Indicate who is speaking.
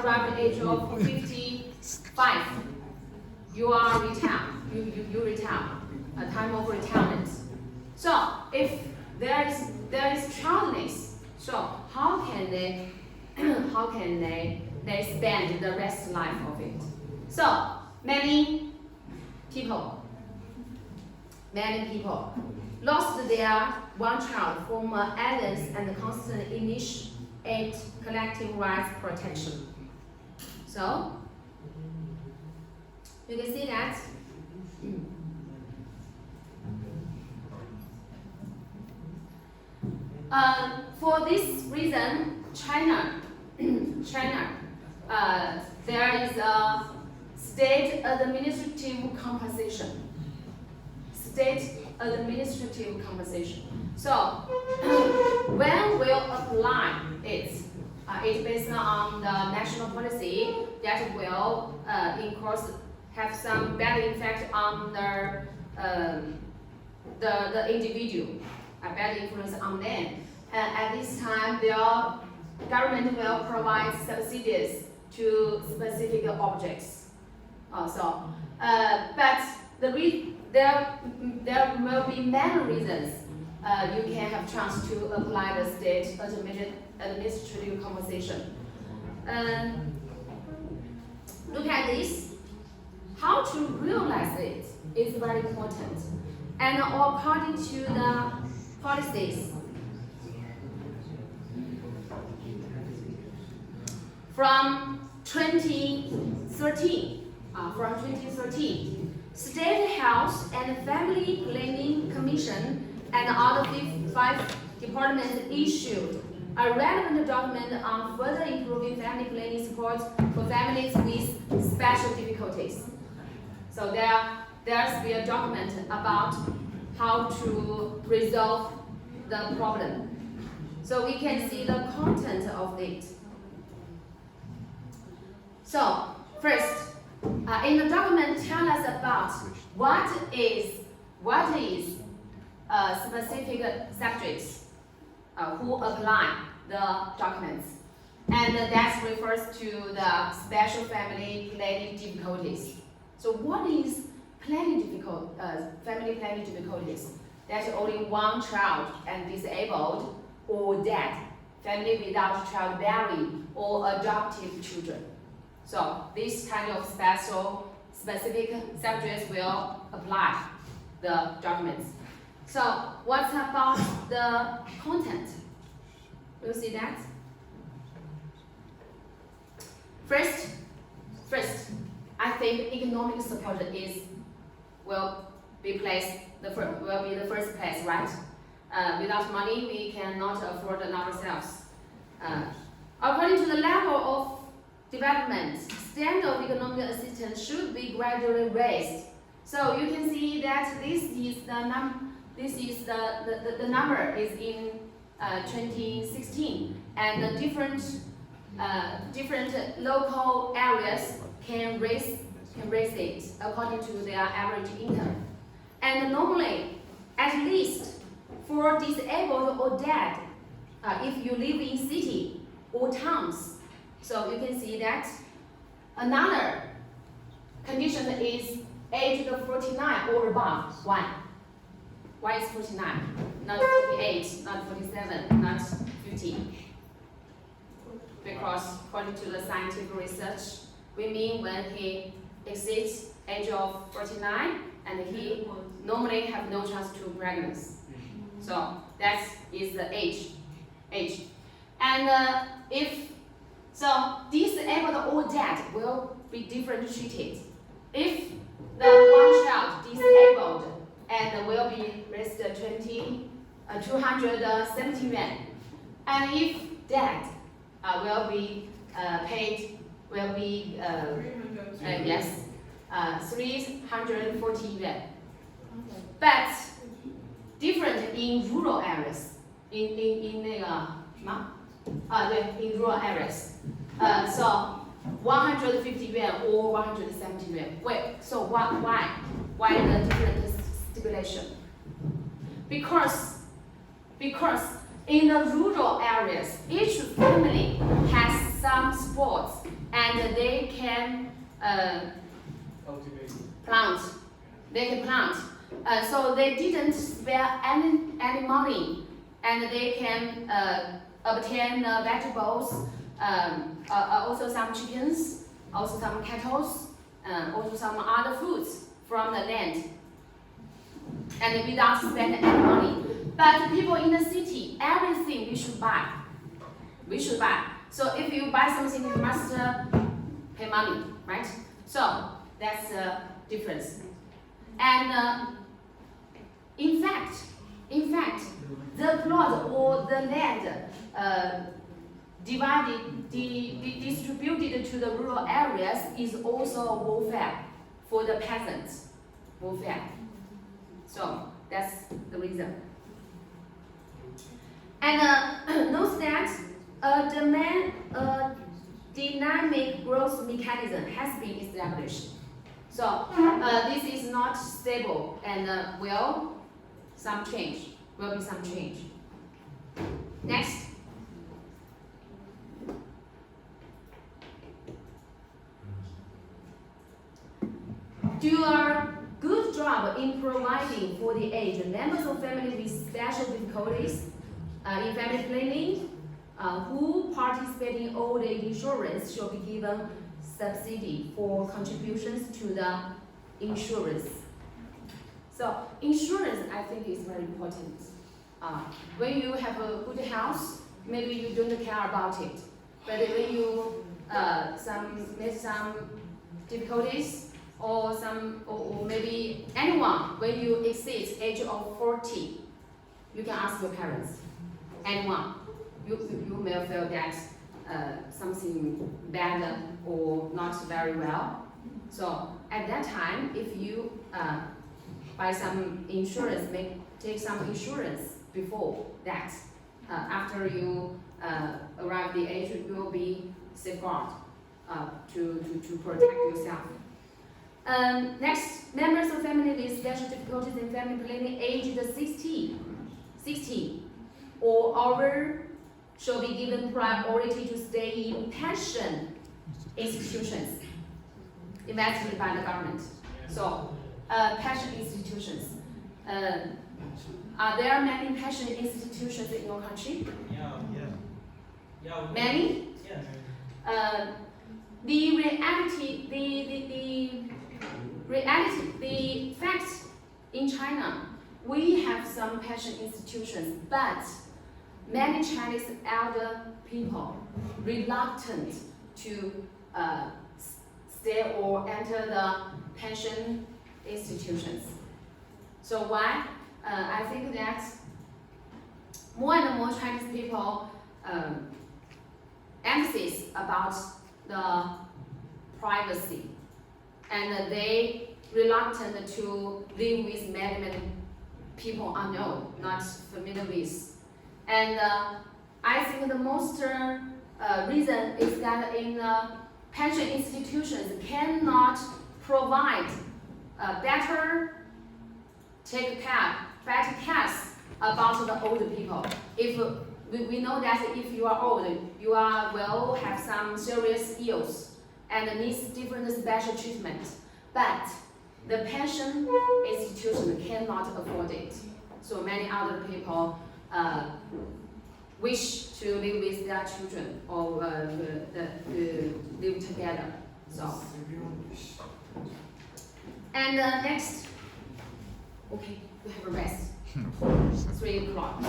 Speaker 1: arrive at the age of 55, you are retired. You retire, a time of retirement. So if there is childless, so how can they spend the rest life of it? So many people lost their one child from violence and constant initiate collective rights protection. So you can see that. For this reason, China, there is a state administrative compensation. So when we'll apply it, it's based on the national policy that will have some bad effect on the individual, a bad influence on them. And at this time, the government will provide subsidies to specific objects. But there will be many reasons you can have chance to apply the state administrative compensation. Look at this. How to realize it is very important. And according to the policies, from 2013, State Health and Family Planning Commission and other 5 departments issued a relevant document on further improving family planning support for families with special difficulties. So there's be a document about how to resolve the problem. So we can see the content of it. So first, in the document, tell us about what is specific subjects who apply the documents, and that refers to the special family planning difficulties. So what is family planning difficulties? That only one child and disabled or dead, family without childbearing or adoptive children. So this kind of specific subjects will apply the documents. So what about the content? We'll see that. First, I think economic support will be the first place, right? Without money, we cannot afford it ourselves. According to the level of development, standard of economic assistance should be gradually raised. So you can see that this is the number is in 2016, and the different local areas can raise it according to their average income. And normally, at least for disabled or dead, if you live in city or towns, so you can see that another condition is age of 49 or above. Why? Why is 49? Not 48, not 47, not 50? Because according to the scientific research, we mean when he exceeds age of 49 and he normally have no chance to pregnancy. So that is the age. And if disabled or dead will be differently treated. If the one child disabled and will be raised 270 yuan, and if dead will be paid 340 yuan. But different in rural areas. In rural areas. So 150 yuan or 170 yuan. Wait, so why? Why the different stipulation? Because in the rural areas, each family has some sports, and they can
Speaker 2: Cultivate.
Speaker 1: plant. They can plant. So they didn't spare any money, and they can obtain vegetables, also some chickens, also some cattle, also some other foods from the land, and without spending any money. But people in the city, everything we should buy. We should buy. So if you buy something, you must pay money, right? So that's the difference. And in fact, the plot or the land distributed to the rural areas is also welfare for the peasants. Welfare. So that's the reason. And note that dynamic growth mechanism has been established. So this is not stable, and will be some change. Next. Do a good job in providing for the aged members of families with special difficulties in family planning, who participate in old age insurance shall be given subsidy for contributions to the insurance. So insurance, I think, is very important. When you have a good health, maybe you don't care about it. But when you make some difficulties, or maybe anyone, when you exceed age of 40, you can ask your parents. Anyone, you may feel that something bad or not very well. So at that time, if you buy some insurance, take some insurance before that. After you arrive the age, you will be safeguarded to protect yourself. Next, members of family with special difficulties in family planning aged 60 or over shall be given priority to stay in pension institutions invested by the government. So, pension institutions. Are there many pension institutions in your country?
Speaker 2: Yeah.
Speaker 1: Many?
Speaker 2: Yes.
Speaker 1: The fact in China, we have some pension institutions, but many Chinese elder people reluctant to stay or enter the pension institutions. So why? I think that more and more Chinese people emphasis about the privacy, and they reluctant to live with many people unknown, not familiar with. And I think the most reason is that in pension institutions cannot provide better care about the older people. If we know that if you are old, you will have some serious ills and needs different special treatment. But the pension institution cannot afford it. So many other people wish to live with their children or live together. So, and next, okay, we have a rest. 3 o'clock.